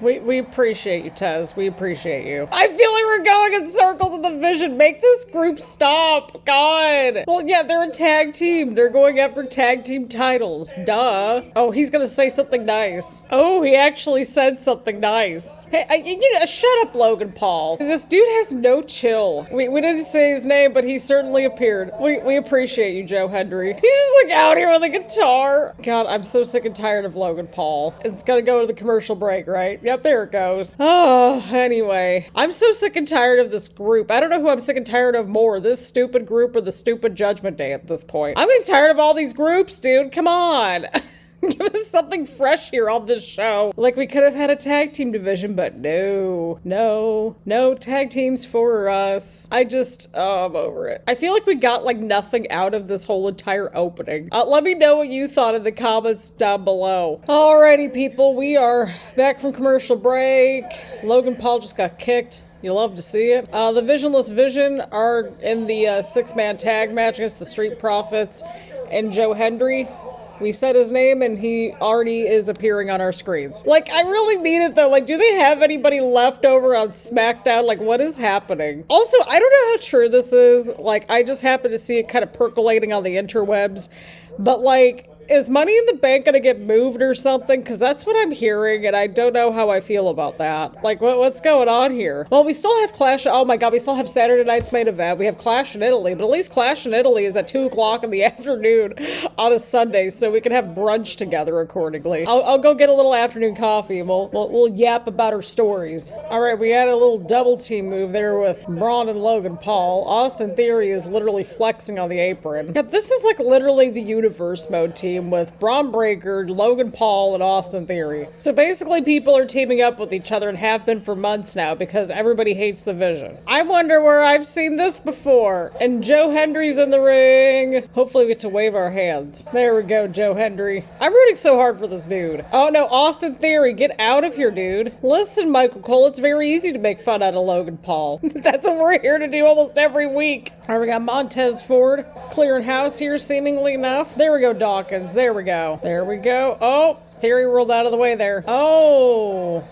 We appreciate you, Tez. We appreciate you. I feel like we're going in circles in the vision. Make this group stop. God. Well, yeah, they're a tag team. They're going after tag team titles. Duh. Oh, he's gonna say something nice. Oh, he actually said something nice. Hey, shut up, Logan Paul. This dude has no chill. We didn't say his name, but he certainly appeared. We appreciate you, Joe Hendry. He's just like out here with a guitar. God, I'm so sick and tired of Logan Paul. It's gonna go to the commercial break, right? Yep, there it goes. Oh, anyway. I'm so sick and tired of this group. I don't know who I'm sick and tired of more, this stupid group or the stupid Judgment Day at this point. I'm getting tired of all these groups, dude. Come on. Give us something fresh here on this show. Like, we could have had a tag team division, but no tag teams for us. I'm over it. I feel like we got like nothing out of this whole entire opening. Let me know what you thought in the comments down below. Alrighty, people, we are back from commercial break. Logan Paul just got kicked. You love to see it. The Visionless Vision are in the six-man tag match against the Street Profits and Joe Hendry. We said his name and he already is appearing on our screens. Like, I really mean it though. Like, do they have anybody left over on SmackDown? Like, what is happening? Also, I don't know how true this is. Like, I just happen to see it kind of percolating on the interwebs. But like, is Money in the Bank gonna get moved or something? Because that's what I'm hearing, and I don't know how I feel about that. Like, what's going on here? Well, we still have Clash. Oh my god, we still have Saturday night's main event. We have Clash in Italy, but at least Clash in Italy is at 2 o'clock in the afternoon on a Sunday, so we can have brunch together accordingly. I'll go get a little afternoon coffee, and we'll yap about our stories. All right, we had a little double team move there with Braun and Logan Paul. Austin Theory is literally flexing on the apron. God, this is like literally the universe mode team with Braun Breaker, Logan Paul, and Austin Theory. So basically people are teaming up with each other and have been for months now because everybody hates the Vision. I wonder where I've seen this before. And Joe Hendry's in the ring. Hopefully we get to wave our hands. There we go, Joe Hendry. I'm rooting so hard for this dude. Oh no, Austin Theory, get out of here, dude. Listen, Michael Cole, it's very easy to make fun out of Logan Paul. That's what we're here to do almost every week. All right, we got Montez Ford clearing house here, seemingly enough. There we go, Dawkins. There we go. There we go. Oh, Theory rolled out of the way there. Oh,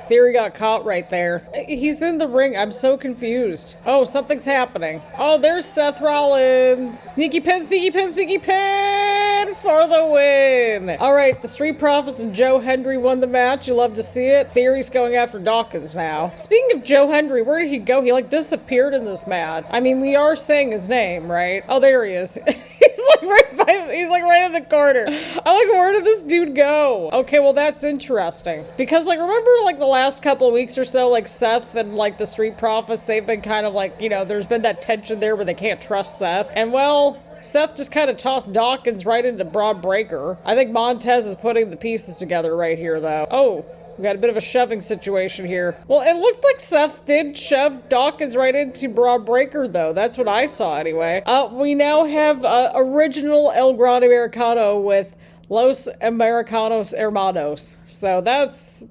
Theory got caught right there. He's in the ring. I'm so confused. Oh, something's happening. Oh, there's Seth Rollins. Sneaky pin, sneaky pin, sneaky pin for the win. All right, the Street Profits and Joe Hendry won the match. You love to see it. Theory's going after Dawkins now. Speaking of Joe Hendry, where did he go? He like disappeared in this match. I mean, we are saying his name, right? Oh, there he is. He's like right in the corner. I'm like, where did this dude go? Okay, well, that's interesting. Because like, remember like the last couple of weeks or so, like Seth and like the Street Profits, they've been kind of like, you know, there's been that tension there where they can't trust Seth. And well, Seth just kind of tossed Dawkins right into Braun Breaker. I think Montez is putting the pieces together right here, though. Oh, we got a bit of a shoving situation here. Well, it looked like Seth did shove Dawkins right into Braun Breaker, though. That's what I saw, anyway. We now have original El Grande Americano with Los Americanos Hermanos. So that's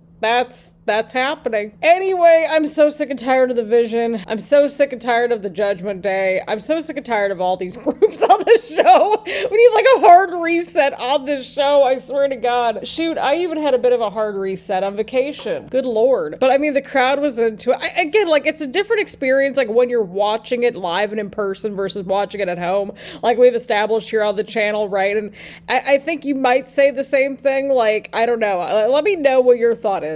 happening. Anyway, I'm so sick and tired of the Vision. I'm so sick and tired of the Judgment Day. I'm so sick and tired of all these groups on this show. We need like a hard reset on this show, I swear to God. Shoot, I even had a bit of a hard reset on vacation. Good Lord. But I mean, the crowd was into it. Again, like, it's a different experience, like when you're watching it live and in person versus watching it at home, like we've established here on the channel, right? And I think you might say the same thing. Like, I don't know. Let me know what your thought is.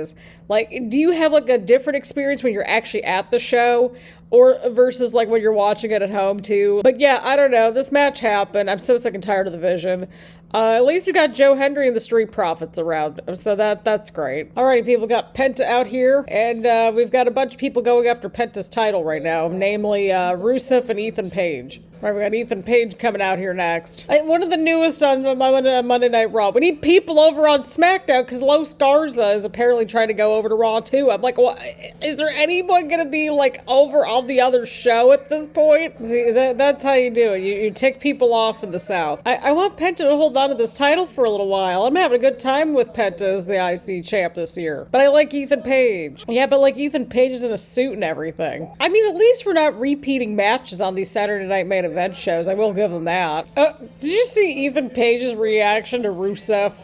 Like, do you have like a different experience when you're actually at the show or versus like when you're watching it at home too? But yeah, I don't know. This match happened. I'm so sick and tired of the Vision. At least we got Joe Hendry and the Street Profits around, so that's great. Alrighty, people, got Penta out here, and we've got a bunch of people going after Penta's title right now, namely Rusev and Ethan Page. Right, we got Ethan Page coming out here next. One of the newest on Monday Night Raw. We need people over on SmackDown because Los Garza is apparently trying to go over to Raw too. I'm like, well, is there anyone gonna be like over on the other show at this point? See, that's how you do it. You tick people off in the South. I want Penta to hold on to this title for a little while. I'm having a good time with Penta as the IC champ this year. But I like Ethan Page. Yeah, but like Ethan Page is in a suit and everything. I mean, at least we're not repeating matches on these Saturday Night Main Event shows. I will give them that. Did you see Ethan Page's reaction to Rusev?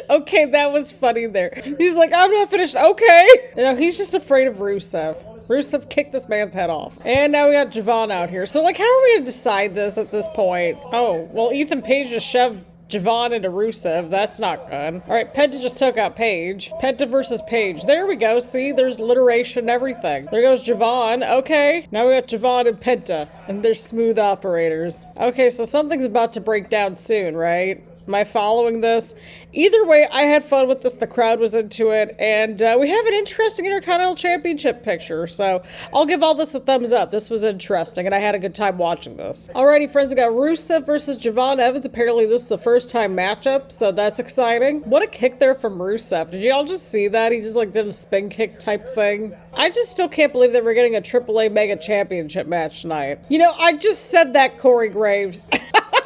Okay, Okay, that was funny there. He's like, I'm not finished. Okay. No, he's just afraid of Rusev. Rusev kicked this man's head off. And now we got Javon out here. So, like, how are we going to decide this at this point? Oh, well, Ethan Page just shoved Javon into Rusev. That's not good. All right, Penta just took out Page. Penta versus Page. There we go. See, there's alliteration and everything. There goes Javon. Okay, now we got Javon and Penta. And they're smooth operators. Okay, so something's about to break down soon, right? Am I following this? Either way, I had fun with this. The crowd was into it. And we have an interesting Intercontinental Championship picture. So I'll give all this a thumbs up. This was interesting, and I had a good time watching this. Alrighty, friends, we got Rusev versus Javon Evans. Apparently, this is the first time matchup, so that's exciting. What a kick there from Rusev. Did y'all just see that? He just, like, did a spin kick type thing. I just still can't believe that we're getting a AAA Mega Championship match tonight. You know, I just said that, Corey Graves.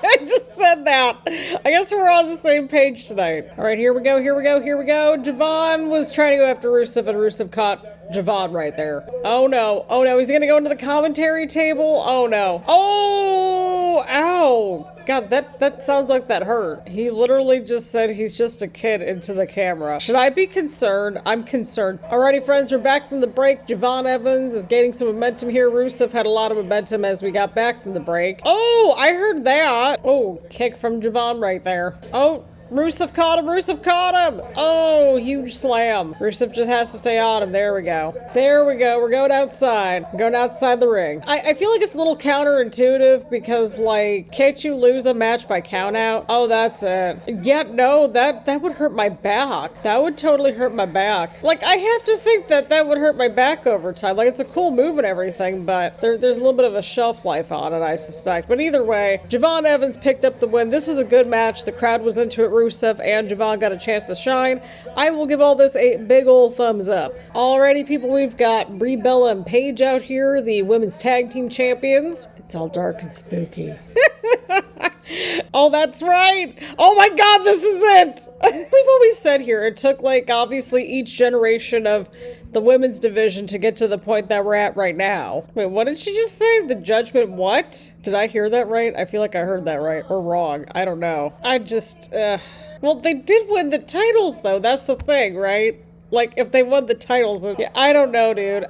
I just said that. I guess we're on the same page tonight. All right, here we go, here we go, here we go. Javon was trying to go after Rusev, and Rusev caught Javon right there. Oh no, oh no, he's gonna go into the commentary table? Oh no. Oh, ow. God, that sounds like that hurt. He literally just said he's just a kid into the camera. Should I be concerned? I'm concerned. Alrighty, friends, we're back from the break. Javon Evans is gaining some momentum here. Rusev had a lot of momentum as we got back from the break. Oh, I heard that. Oh, kick from Javon right there. Oh, Rusev caught him! Rusev caught him! Oh, huge slam. Rusev just has to stay on him. There we go. There we go. We're going outside. We're going outside the ring. I feel like it's a little counterintuitive because, like, can't you lose a match by count out? Oh, that's it. Yeah, no, that would hurt my back. That would totally hurt my back. Like, I have to think that would hurt my back over time. Like, it's a cool move and everything, but there's a little bit of a shelf life on it, I suspect. But either way, Javon Evans picked up the win. This was a good match. The crowd was into it. Rusev and Javon got a chance to shine. I will give all this a big old thumbs up. Alrighty, people, we've got Brie Bella and Paige out here, the women's tag team champions. It's all dark and spooky. Oh, that's right. Oh my God, this is it. We've always said here, it took, like, obviously each generation of the women's division to get to the point that we're at right now. Wait, what did she just say? The Judgment what? Did I hear that right? I feel like I heard that right or wrong. I don't know. I just, well, they did win the titles though. That's the thing, right? Like, if they won the titles, yeah, I don't know, dude.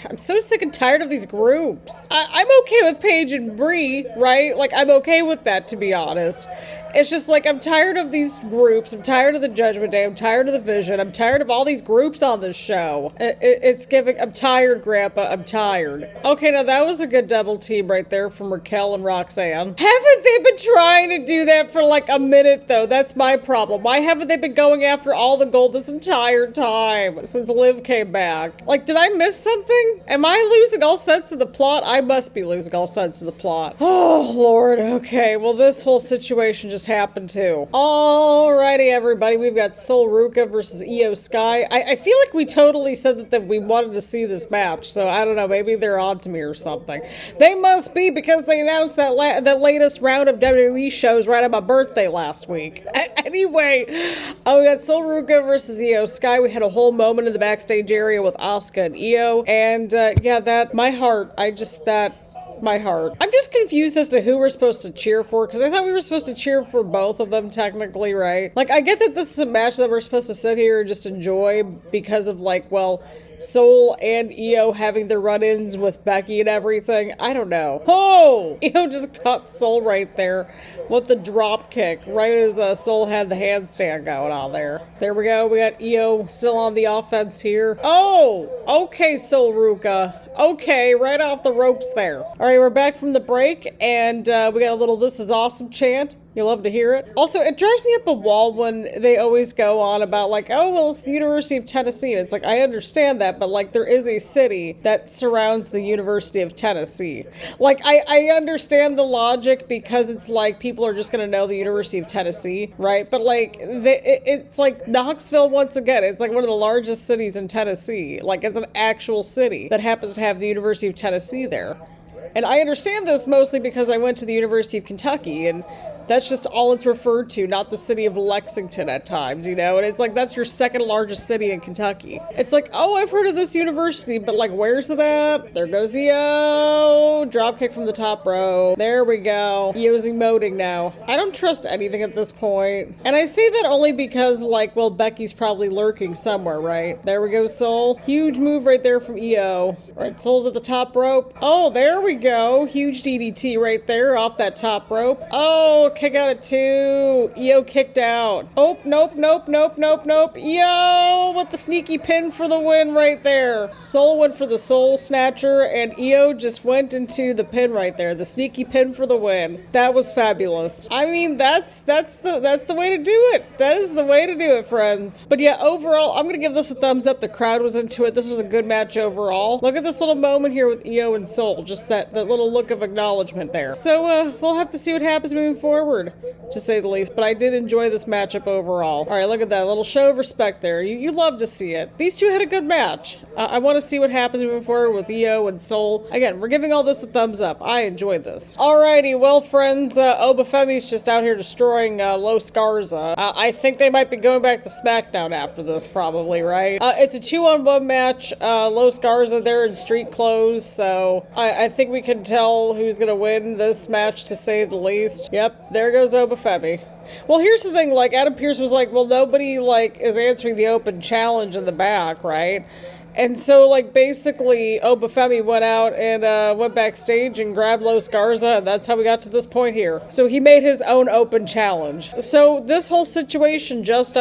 I'm so sick and tired of these groups. I'm okay with Paige and Brie, right? Like, I'm okay with that, to be honest. It's just like, I'm tired of these groups. I'm tired of the Judgment Day. I'm tired of the Vision. I'm tired of all these groups on this show. It's giving, I'm tired, Grandpa. I'm tired. Okay, now that was a good double team right there from Raquel and Roxanne. Haven't they been trying to do that for like a minute, though? That's my problem. Why haven't they been going after all the gold this entire time since Liv came back? Like, did I miss something? Am I losing all sense of the plot? I must be losing all sense of the plot. Oh, Lord. Okay, well, this whole situation just happened too. Alrighty, everybody, we've got Sol Ruca versus Iyo Sky. I feel like we totally said that we wanted to see this match, so I don't know, maybe they're on to me or something. They must be, because they announced that that latest round of WWE shows right on my birthday last week. Anyway, we got Sol Ruca versus Iyo Sky. We had a whole moment in the backstage area with Asuka and Iyo, and yeah, my heart. I'm just confused as to who we're supposed to cheer for, because I thought we were supposed to cheer for both of them technically, right? Like, I get that this is a match that we're supposed to sit here and just enjoy because of, like, well, Sol and Iyo having their run-ins with Becky and everything. I don't know. Oh! Iyo just caught Sol right there with the drop kick, right as Sol had the handstand going on there. There we go. We got Iyo still on the offense here. Oh! Okay, Sol Ruca. Okay, right off the ropes there. Alright, we're back from the break, and we got a little "This is awesome" chant. You'll love to hear it. Also, it drives me up a wall when they always go on about, like, oh, well, it's the University of Tennessee. And it's like, I understand that, but, like, there is a city that surrounds the University of Tennessee. Like, I understand the logic because it's like people are just going to know the University of Tennessee, right? But, like, it's like Knoxville once again. It's like one of the largest cities in Tennessee. Like, it's an actual city that happens to have the University of Tennessee there. And I understand this mostly because I went to the University of Kentucky, and That's just all it's referred to, not the city of Lexington at times, you know? And it's like, that's your second largest city in Kentucky. It's like, oh, I've heard of this university, but like, where's it at? There goes Iyo. Dropkick from the top row. There we go. Iyo's emoting now. I don't trust anything at this point. And I say that only because, like, well, Becky's probably lurking somewhere, right? There we go, Sol. Huge move right there from Iyo. Right, Sol's at the top rope. Oh, there we go. Huge DDT right there off that top rope. Oh, kick out at 2. Iyo kicked out. Oh, nope. Iyo with the sneaky pin for the win right there. Sol went for the Soul Snatcher, and Iyo just went into the pin right there. The sneaky pin for the win. That was fabulous. I mean, that's the way to do it. That is the way to do it, friends. But yeah, overall, I'm gonna give this a thumbs up. The crowd was into it. This was a good match overall. Look at this little moment here with Iyo and Sol. Just that little look of acknowledgement there. So we'll have to see what happens moving forward, to say the least. But I did enjoy this matchup overall. All right, look at that little show of respect there. You love to see it. These two had a good match. I want to see what happens moving forward with Iyo and Sol. Again, we're giving all this a thumbs up. I enjoyed this. Alrighty, well, friends, Obafemi's just out here destroying Los Garza. I think they might be going back to SmackDown after this, probably, right? It's a 2-on-1 match. Los Garza, they're in street clothes, so I think we can tell who's gonna win this match, to say the least. Yep, there goes Obafemi. Well, here's the thing, like, Adam Pearce was like, well, nobody, like, is answering the open challenge in the back, right? And so, like, basically, Obafemi went out and went backstage and grabbed Los Garza, and that's how we got to this point here. So he made his own open challenge. So this whole situation just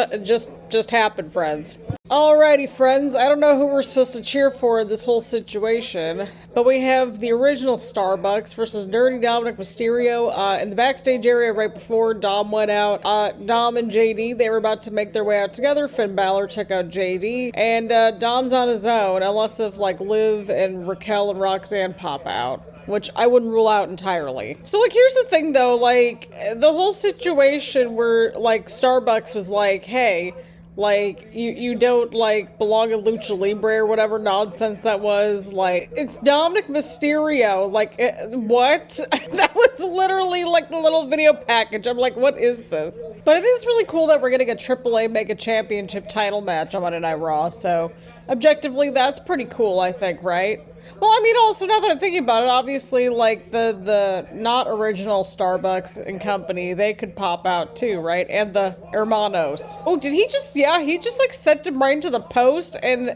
happened, friends. Alrighty, friends, I don't know who we're supposed to cheer for in this whole situation, but we have the original Starbucks versus Nerdy Dominic Mysterio in the backstage area right before Dom went out. Dom and JD, they were about to make their way out together. Finn Balor took out JD, and Dom's on his own, unless if, like, Liv and Raquel and Roxanne pop out, which I wouldn't rule out entirely. So, like, here's the thing, though, like, the whole situation where, like, Starbucks was like, hey, like, you don't, like, belong in Lucha Libre or whatever nonsense that was. Like, it's Dominic Mysterio. Like, what? That was literally, like, the little video package. I'm like, what is this? But it is really cool that we're getting a AAA Mega Championship title match on Monday Night Raw, so objectively, that's pretty cool, I think, right? Well, I mean, also, now that I'm thinking about it, obviously, like, the not original Starbucks and company, they could pop out too, right? And the Hermanos. Oh, did he just, yeah, he just, like, sent him right into the post, and,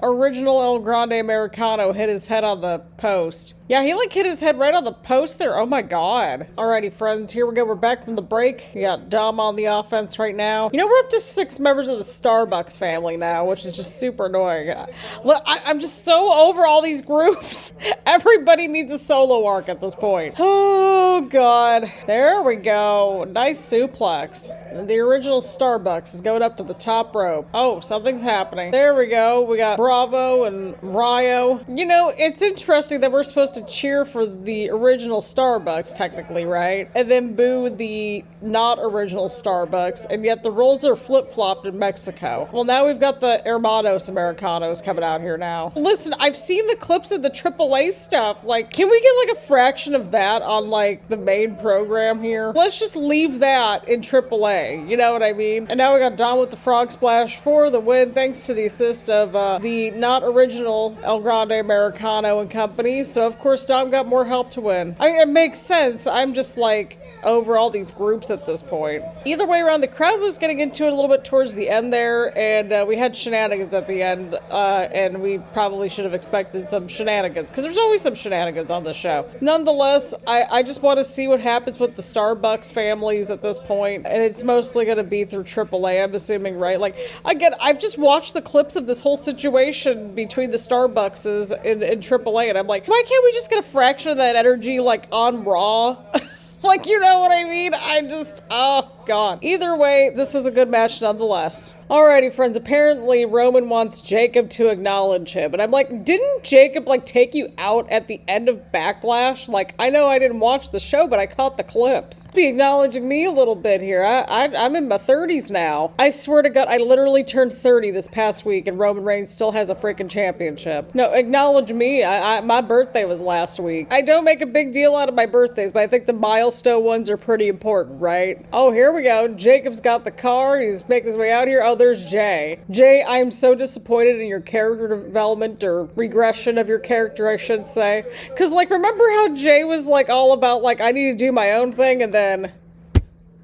original El Grande Americano hit his head on the post. Yeah, he, like, hit his head right on the post there. Oh, my God. Alrighty, friends, here we go. We're back from the break. We got Dom on the offense right now. You know, we're up to 6 members of the Starbucks family now, which is just super annoying. Look, I'm just so over all these groups. Everybody needs a solo arc at this point. Oh, God. There we go. Nice suplex. The original Starbucks is going up to the top rope. Oh, something's happening. There we go. We got Bravo and Ryo. You know, it's interesting that we're supposed to cheer for the original Starbucks, technically, right? And then boo the not original Starbucks, and yet the roles are flip-flopped in Mexico. Well, now we've got the Hermanos Americanos coming out here now. Listen, I've seen the clips of the AAA stuff. Like, can we get, like, a fraction of that on, like, the main program here? Let's just leave that in AAA, you know what I mean? And now we got Dom with the Frog Splash for the win, thanks to the assist of the not original El Grande Americano and company. So, of course, Dom got more help to win. I mean, it makes sense. I'm just, like, over all these groups at this point. Either way around, the crowd was getting into it a little bit towards the end there, and we had shenanigans at the end, and we probably should have expected some shenanigans, because there's always some shenanigans on the show. Nonetheless, I just want to see what happens with the Starbucks families at this point, and it's mostly going to be through AAA, I'm assuming, right? Like, again, I've just watched the clips of this whole situation between the Starbuckses in AAA, and I'm like, why can't we just get a fraction of that energy, like, on Raw? Like, you know what I mean? I just, oh. God. Either way, this was a good match nonetheless. Alrighty, friends. Apparently, Roman wants Jacob to acknowledge him. And I'm like, didn't Jacob, like, take you out at the end of Backlash? Like, I know I didn't watch the show, but I caught the clips. Be acknowledging me a little bit here. I'm in my 30s now. I swear to God, I literally turned 30 this past week, and Roman Reigns still has a freaking championship. No, acknowledge me. My birthday was last week. I don't make a big deal out of my birthdays, but I think the milestone ones are pretty important, right? Oh, here we go. Jacob's got the car. He's making his way out here. Oh, there's Jay. Jay, I am so disappointed in your character development, or regression of your character, I should say. Because, like, remember how Jay was, like, all about, like, I need to do my own thing, and then...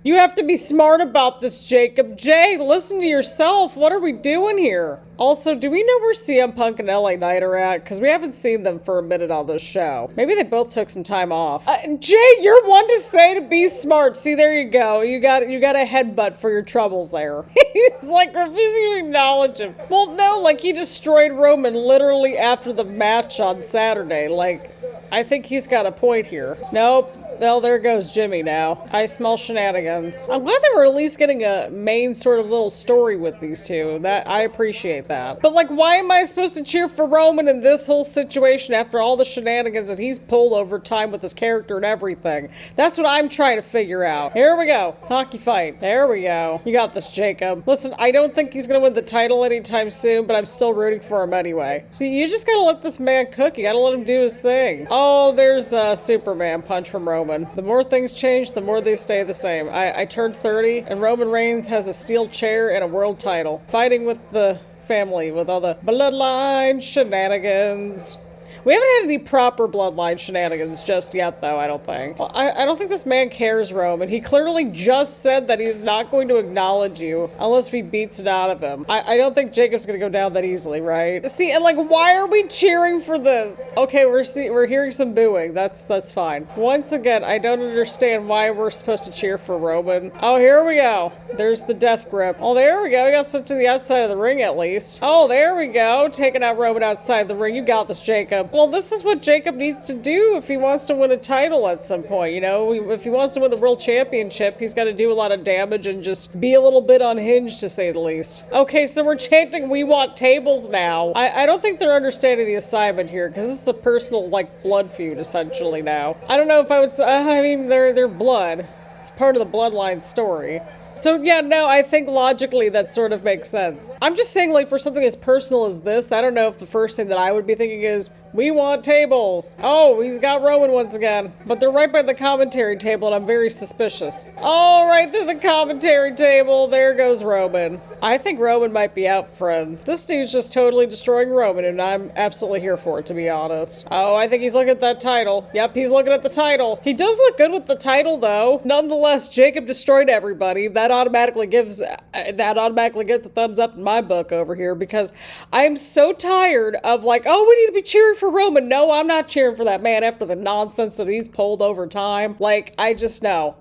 You have to be smart about this, Jacob. Jay, listen to yourself. What are we doing here? Also, do we know where CM Punk and LA Knight are at? Because we haven't seen them for a minute on this show. Maybe they both took some time off. Jay, you're one to say to be smart. See, there you go. You got a headbutt for your troubles there. He's like refusing to acknowledge him. Well, no, like he destroyed Roman literally after the match on Saturday. Like, I think he's got a point here. Nope. Well, there goes Jimmy now. I smell shenanigans. I'm glad they were at least getting a main sort of little story with these two. That I appreciate that. But like, why am I supposed to cheer for Roman in this whole situation after all the shenanigans that he's pulled over time with his character and everything? That's what I'm trying to figure out. Here we go. Hockey fight. There we go. You got this, Jacob. Listen, I don't think he's gonna win the title anytime soon, but I'm still rooting for him anyway. See, you just gotta let this man cook. You gotta let him do his thing. Oh, there's a Superman punch from Roman. The more things change, the more they stay the same. I turned 30, and Roman Reigns has a steel chair and a world title. Fighting with the family, with all the Bloodline shenanigans. We haven't had any proper Bloodline shenanigans just yet, though, I don't think. Well, I don't think this man cares, Roman. He clearly just said that he's not going to acknowledge you unless he beats it out of him. I don't think Jacob's going to go down that easily, right? See, and like, why are we cheering for this? Okay, we're hearing some booing. That's fine. Once again, I don't understand why we're supposed to cheer for Roman. Oh, here we go. There's the death grip. Oh, there we go. We got sent to the outside of the ring, at least. Oh, there we go. Taking out Roman outside the ring. You got this, Jacob. Well, this is what Jacob needs to do if he wants to win a title at some point, you know? If he wants to win the World Championship, he's got to do a lot of damage and just be a little bit unhinged, to say the least. Okay, so we're chanting, we want tables now. I don't think they're understanding the assignment here, because this is a personal, like, blood feud, essentially, now. I don't know if I would say, I mean, they're blood. It's part of the Bloodline story. So yeah, no, I think logically that sort of makes sense. I'm just saying, like, for something as personal as this, I don't know if the first thing that I would be thinking is, we want tables. Oh, he's got Roman once again. But they're right by the commentary table, and I'm very suspicious. Oh, right through the commentary table, there goes Roman. I think Roman might be out, friends. This dude's just totally destroying Roman, and I'm absolutely here for it, to be honest. Oh, I think he's looking at that title. Yep, he's looking at the title. He does look good with the title, though. Nonetheless, Jacob destroyed everybody. That automatically gets a thumbs up in my book over here, because I'm so tired of, like, oh, we need to be cheering for Roman. No, I'm not cheering for that man after the nonsense that he's pulled over time. Like, I just know.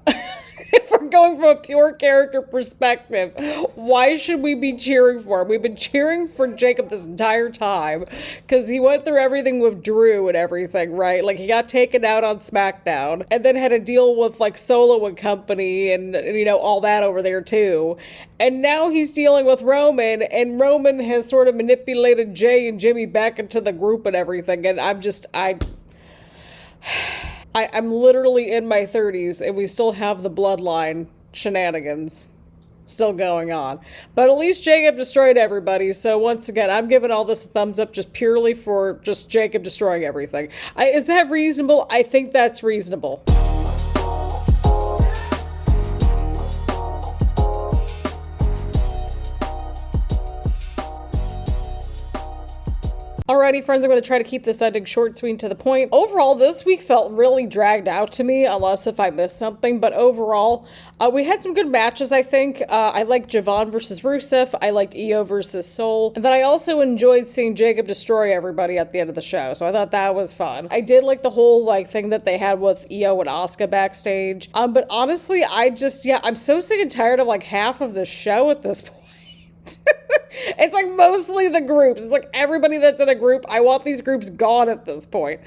If we're going from a pure character perspective, why should we be cheering for him? We've been cheering for Jacob this entire time because he went through everything with Drew and everything, right? Like, he got taken out on SmackDown and then had to deal with, like, Solo and company and you know, all that over there too. And now he's dealing with Roman, and Roman has sort of manipulated Jay and Jimmy back into the group and everything. And I'm literally in my 30s, and we still have the Bloodline shenanigans still going on. But at least Jacob destroyed everybody, so once again, I'm giving all this a thumbs up just purely for just Jacob destroying everything. Is that reasonable? I think that's reasonable. Alrighty, friends, I'm going to try to keep this ending short, sweet, and to the point. Overall, this week felt really dragged out to me, unless if I missed something. But overall, we had some good matches, I think. I liked Javon versus Rusev. I liked Iyo versus Sol. And then I also enjoyed seeing Jacob destroy everybody at the end of the show. So I thought that was fun. I did like the whole, like, thing that they had with Iyo and Asuka backstage. But honestly, I'm so sick and tired of, like, half of the show at this point. It's like mostly the groups. It's like everybody that's in a group. I want these groups gone at this point.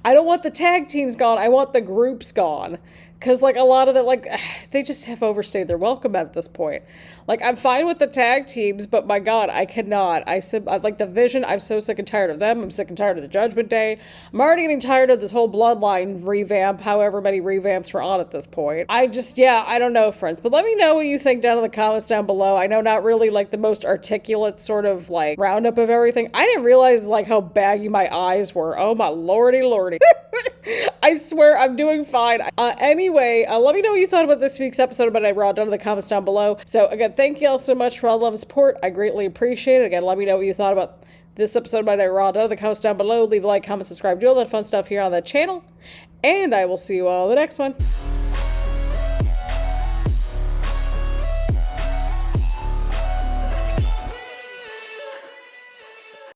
I don't want the tag teams gone. I want the groups gone. Because, like, a lot of the, like, they just have overstayed their welcome at this point. Like, I'm fine with the tag teams, but my God, I cannot. I like the Vision. I'm so sick and tired of them. I'm sick and tired of the Judgment Day. I'm already getting tired of this whole Bloodline revamp, however many revamps we're on at this point. I just, yeah, I don't know, friends. But let me know what you think down in the comments down below. I know not really, like, the most articulate sort of, like, roundup of everything. I didn't realize, like, how baggy my eyes were. Oh, my lordy lordy. I swear I'm doing fine. Anyway, let me know what you thought about this week's episode of Monday Raw down in the comments down below. So again, thank you all so much for all the love and support. I greatly appreciate it. Again, let me know what you thought about this episode of Monday Raw down in the comments down below. Leave a like, comment, subscribe, do all that fun stuff here on that channel. And I will see you all in the next one.